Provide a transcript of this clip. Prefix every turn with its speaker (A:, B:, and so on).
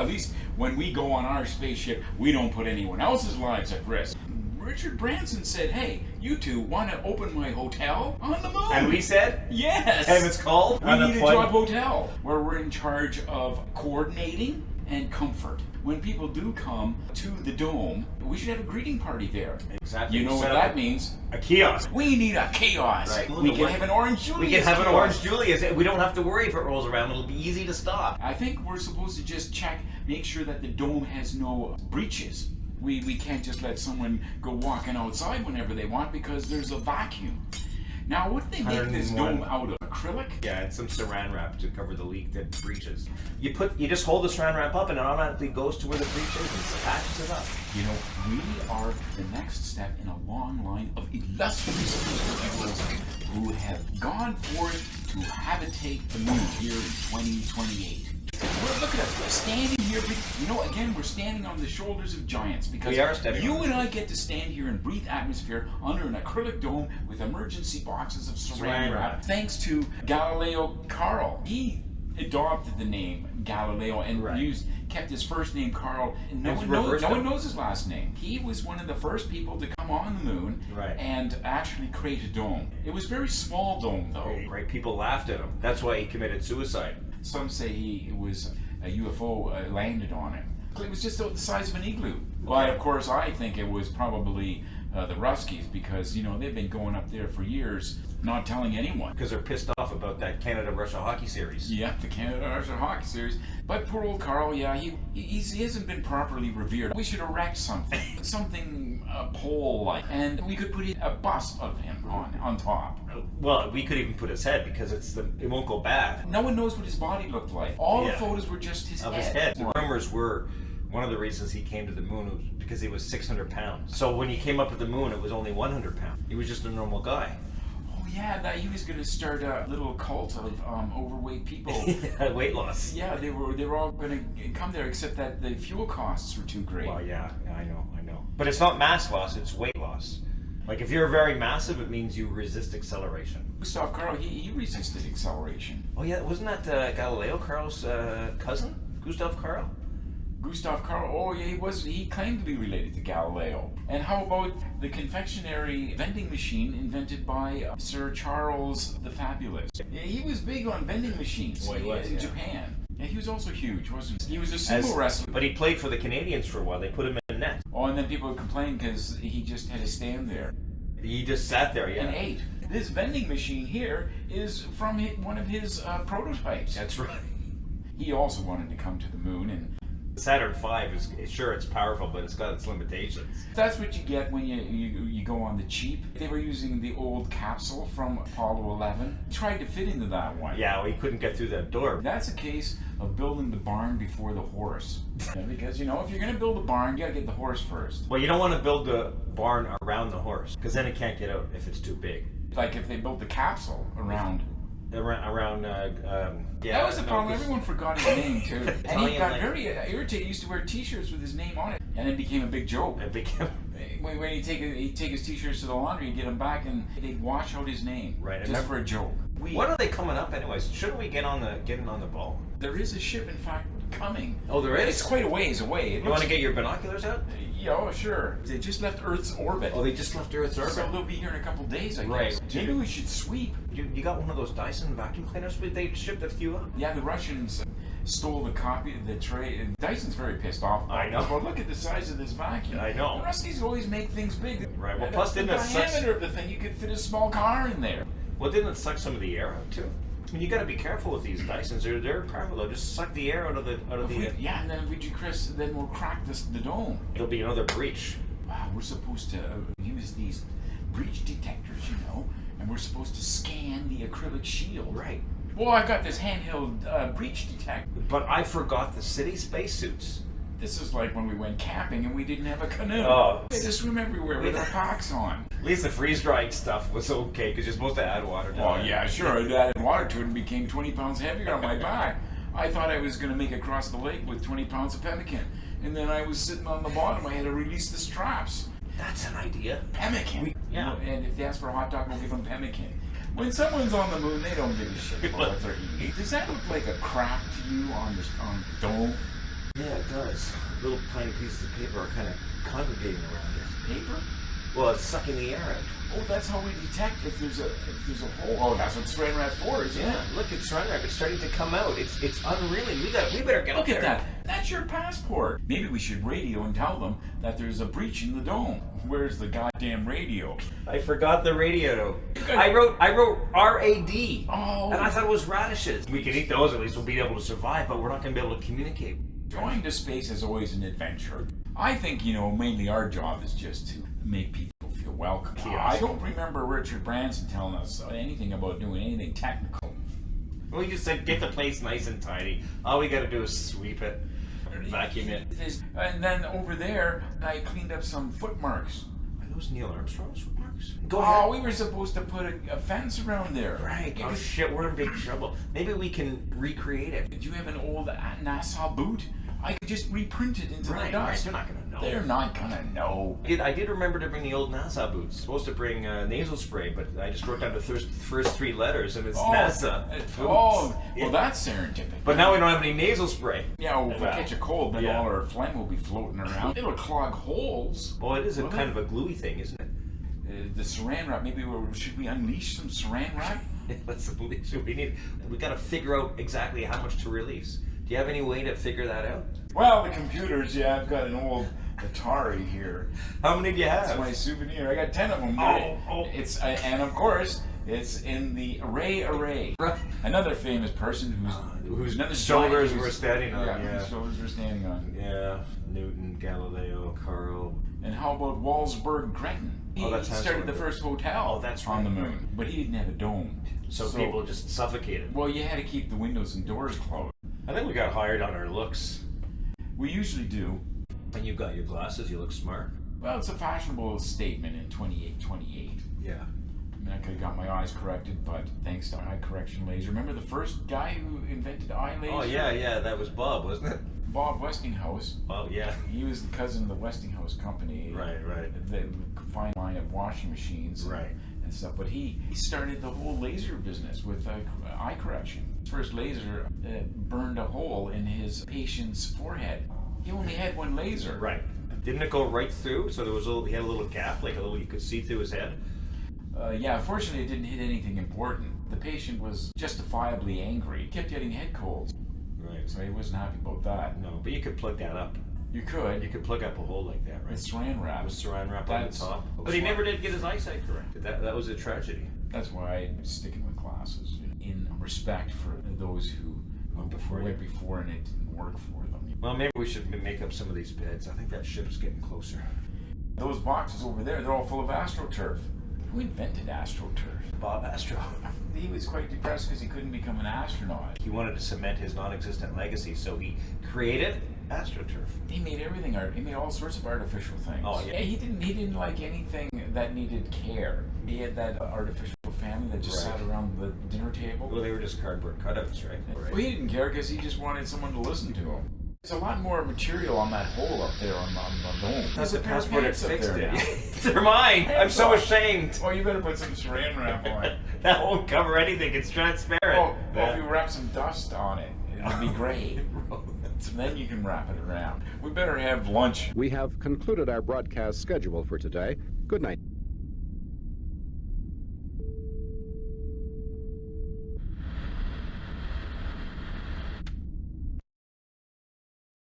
A: At least when we go on our spaceship, we don't put anyone else's lives at risk. Richard Branson said, hey, you two want to open my hotel on the moon?
B: And we said?
A: Yes.
B: And it's called?
A: We need a job hotel where we're in charge of coordinating and comfort. When people do come to the dome, we should have a greeting party there.
B: Exactly.
A: You know what that means?
B: A kiosk.
A: We need a kiosk.
B: Right.
A: We can have an Orange Julius.
B: We can have an
A: kiosk.
B: Orange Julius. We don't have to worry if it rolls around. It'll be easy to stop.
A: I think we're supposed to just check, make sure that the dome has no breaches. We can't just let someone go walking outside whenever they want because there's a vacuum. Now, what do they make this dome out of? Acrylic?
B: Yeah, and some saran wrap to cover the leak that breaches. You just hold the saran wrap up and it automatically goes to where the breach is and attaches it up.
A: You know, we are the next step in a long line of illustrious individuals who have gone forth to habitate the moon here in 2028. Well, look at us, we're standing here, you know, again, we're standing on the shoulders of giants because
B: we are standing
A: you and I get to stand here and breathe atmosphere under an acrylic dome with emergency boxes of saran wrap. Thanks to Galileo Carl. He adopted the name Galileo and kept his first name Carl. And no one knows his last name. He was one of the first people to come on the moon and actually create a dome. It was a very small dome, though.
B: Right, people laughed at him. That's why he committed suicide.
A: Some say it was a UFO landed on him. It was just the size of an igloo. But of course, I think it was probably the Ruskies because, you know, they've been going up there for years, not telling anyone.
B: Because they're pissed off about that Canada-Russia hockey series.
A: Yeah, the Canada-Russia hockey series. But poor old Carl, yeah, he hasn't been properly revered. We should erect something pole-like, and we could put a bust of him on top.
B: Well, we could even put his head because it won't go bad.
A: No one knows what his body looked like. All the photos were just his head.
B: The rumors were one of the reasons he came to the moon was because he was 600 pounds. So when he came up to the moon, it was only 100 pounds. He was just a normal guy.
A: Oh yeah, that he was going to start a little cult of overweight people.
B: Weight loss.
A: Yeah, they were all going to come there, except that the fuel costs were too great.
B: Well, yeah, I know. But it's not mass loss; it's weight loss. Like if you're very massive, it means you resist acceleration.
A: Gustav Karl, he resisted acceleration.
B: Oh yeah, wasn't that Galileo Carl's cousin, Gustav Karl?
A: Gustav Karl, oh yeah, he claimed to be related to Galileo. And how about the confectionery vending machine invented by Sir Charles the Fabulous? Yeah, he was big on vending machines in Japan. And he was also huge, wasn't he? He was a sumo wrestler.
B: But he played for the Canadians for a while. They put him in net.
A: Oh, and then people would complain because he just had to stand there.
B: He just sat there,
A: and ate. This vending machine here is from one of his prototypes.
B: That's right.
A: He also wanted to come to the moon, and
B: Saturn V is sure it's powerful, but it's got its limitations.
A: That's what you get when you go on the cheap. They were using the old capsule from Apollo 11. Tried to fit into that one.
B: Yeah, well, he couldn't get through that door.
A: That's a case of building the barn before the horse. Because, you know, if you're going to build a barn, you got to get the horse first.
B: Well, you don't want to build the barn around the horse, because then it can't get out if it's too big.
A: Like if they built the capsule around...
B: That
A: was the problem. Everyone forgot his name too, and he got very irritated. He used to wear T-shirts with his name on it, and it became a big joke. When he'd take his T-shirts to the laundry, he'd get them back, and they'd wash out his name, just for a joke.
B: When are they coming up, anyways? Shouldn't we get on the ball?
A: There is a ship, in fact, coming.
B: Oh, there is.
A: It's quite a ways away.
B: You want to get your binoculars out?
A: Yeah, sure. They just left Earth's orbit.
B: Oh, they just left Earth's orbit.
A: So they'll be here in a couple days, I guess. Maybe we should sweep.
B: You got one of those Dyson vacuum cleaners? They shipped a few up.
A: Yeah, the Russians stole the copy of the tray. And Dyson's very pissed off.
B: I know.
A: But look at the size of this vacuum.
B: I know.
A: The Ruskies always make things big.
B: Right. Well, plus didn't it suck?
A: The diameter of the thing, you could fit a small car in there.
B: Well, didn't it suck some of the air out too? I mean, you got to be careful with these Dysons. They're powerful. They'll just suck the air out of the.
A: Yeah, and then then we'll crack the dome.
B: It'll be another breach.
A: Wow, we're supposed to use these breach detectors, you know, and we're supposed to scan the acrylic shield.
B: Right.
A: Well, I got this handheld breach detector.
B: But I forgot the city spacesuits.
A: This is like when we went camping and we didn't have a canoe.
B: Oh.
A: We had to swim everywhere with our packs on.
B: At least the freeze-dried stuff was okay, because you're supposed to add water to it.
A: Oh, yeah, sure. I added water to it and became 20 pounds heavier on my back. I thought I was going to make it across the lake with 20 pounds of pemmican. And then I was sitting on the bottom. I had to release the straps.
B: That's an idea.
A: Pemmican.
B: Yeah.
A: And if they ask for a hot dog, we'll give them pemmican. When someone's on the moon, they don't give a shit about what they're eating. Does that look like a crack to you on the dome?
B: Yeah, it does. Little tiny pieces of paper are kind of congregating around it.
A: Paper?
B: Well, it's sucking the air out.
A: Oh, that's how we detect if there's a hole. Oh, that's what Saran Wrap for, isn't it?
B: Yeah, look, it's Saran Wrap. It's starting to come out. It's unreeling. We better get up
A: Look
B: there.
A: at that. That's your passport. Maybe we should radio and tell them that there's a breach in the dome. Where's the goddamn radio?
B: I forgot the radio. I wrote R-A-D.
A: Oh.
B: And I thought it was radishes. We can eat those, at least we'll be able to survive, but we're not going to be able to communicate.
A: Going to space is always an adventure. I think, mainly our job is just to make people feel welcome.
B: Yes.
A: I don't remember Richard Branson telling us anything about doing anything technical.
B: Well, he just said, get the place nice and tidy. All we got to do is sweep it, vacuum it.
A: And then over there, I cleaned up some footmarks.
B: Are those Neil Armstrong's footmarks? Go
A: Oh,
B: ahead.
A: we were supposed to put a fence around there.
B: Right. Oh, shit, we're in big trouble. Maybe we can recreate it.
A: Do you have an old NASA boot? I could just reprint it into the
B: Right,
A: dust.
B: they're not going to know.
A: They're not gonna know.
B: I did remember to bring the old NASA boots. Supposed to bring nasal spray, but I just wrote down the first three letters, and it's NASA.
A: Oh,
B: Yeah.
A: well, that's serendipity.
B: But now we don't have any nasal spray.
A: Yeah, well, if we catch a cold, then
B: Yeah.
A: all our phlegm will be floating around. It'll clog holes.
B: Well, it is a kind of a gluey thing, isn't it?
A: The Saran Wrap. Maybe should we unleash some Saran Wrap?
B: That's the least we need. We got to figure out exactly how much to release. Do you have any way to figure that out?
A: Well, the computers. Yeah, I've got an old Atari here.
B: How many do you have?
A: That's my souvenir. I got 10 of them.
B: Oh.
A: It's and of course it's in the array.
B: Right.
A: Another famous person whose
B: Whose shoulders
A: giant
B: we're standing on.
A: Yeah, whose shoulders we're standing on.
B: Yeah, Newton, Galileo, Carl.
A: And how about Walsburg Gretton? He
B: that sounds
A: started the
B: familiar.
A: first hotel
B: Oh, that's
A: on the
B: right.
A: moon, but he didn't have a dome.
B: So people just suffocated.
A: Well, you had to keep the windows and doors closed.
B: I think we got hired on our looks.
A: We usually do.
B: When you've got your glasses, you look smart.
A: Well, it's a fashionable statement in 28.
B: Yeah.
A: I mean, I could have got my eyes corrected, but thanks to eye correction laser. Remember the first guy who invented eye laser?
B: Oh, yeah, that was Bob, wasn't it?
A: Bob Westinghouse.
B: Oh, yeah.
A: He was the cousin of the Westinghouse company.
B: Right.
A: The fine line of washing machines.
B: Right.
A: And stuff. But he started the whole laser business with eye correction. His first laser burned a hole in his patient's forehead. He only had one laser.
B: Right. Didn't it go right through? So he had a little gap, you could see through his head?
A: Yeah, fortunately it didn't hit anything important. The patient was justifiably angry. He kept getting head colds.
B: Right.
A: So he wasn't happy about that.
B: No, but you could plug that up.
A: You could.
B: You could plug up a hole like that, right?
A: With Saran Wrap.
B: With Saran Wrap on the
A: That's-
B: top. But he never did get his eyesight corrected. That was a tragedy.
A: That's why I'm sticking with glasses. In respect for those who went before and it didn't work for them.
B: Well, maybe we should make up some of these beds. I think that ship's getting closer.
A: Those boxes over there, they're all full of AstroTurf. Who invented AstroTurf?
B: Bob Astro.
A: He was quite depressed because he couldn't become an astronaut.
B: He wanted to cement his non-existent legacy, so he created AstroTurf.
A: He made everything art. He made all sorts of artificial things.
B: Oh, yeah.
A: He didn't like anything that needed care. He had that artificial family that just
B: Right.
A: sat around the dinner table.
B: Well, they were just cardboard cutouts, right?
A: Well, he didn't care because he just wanted someone to listen to him. There's a lot more material on that hole up there on the dome.
B: That's
A: There's
B: the
A: a pair of
B: passport. It
A: pants up
B: fixed
A: there now.
B: it. They're mine. I'm so ashamed.
A: Oh, you better put some Saran Wrap on it.
B: That won't cover anything. It's transparent.
A: Oh, well, if you wrap some dust on it, it'll be great. So then you can wrap it around. We better have lunch.
C: We have concluded our broadcast schedule for today. Good night.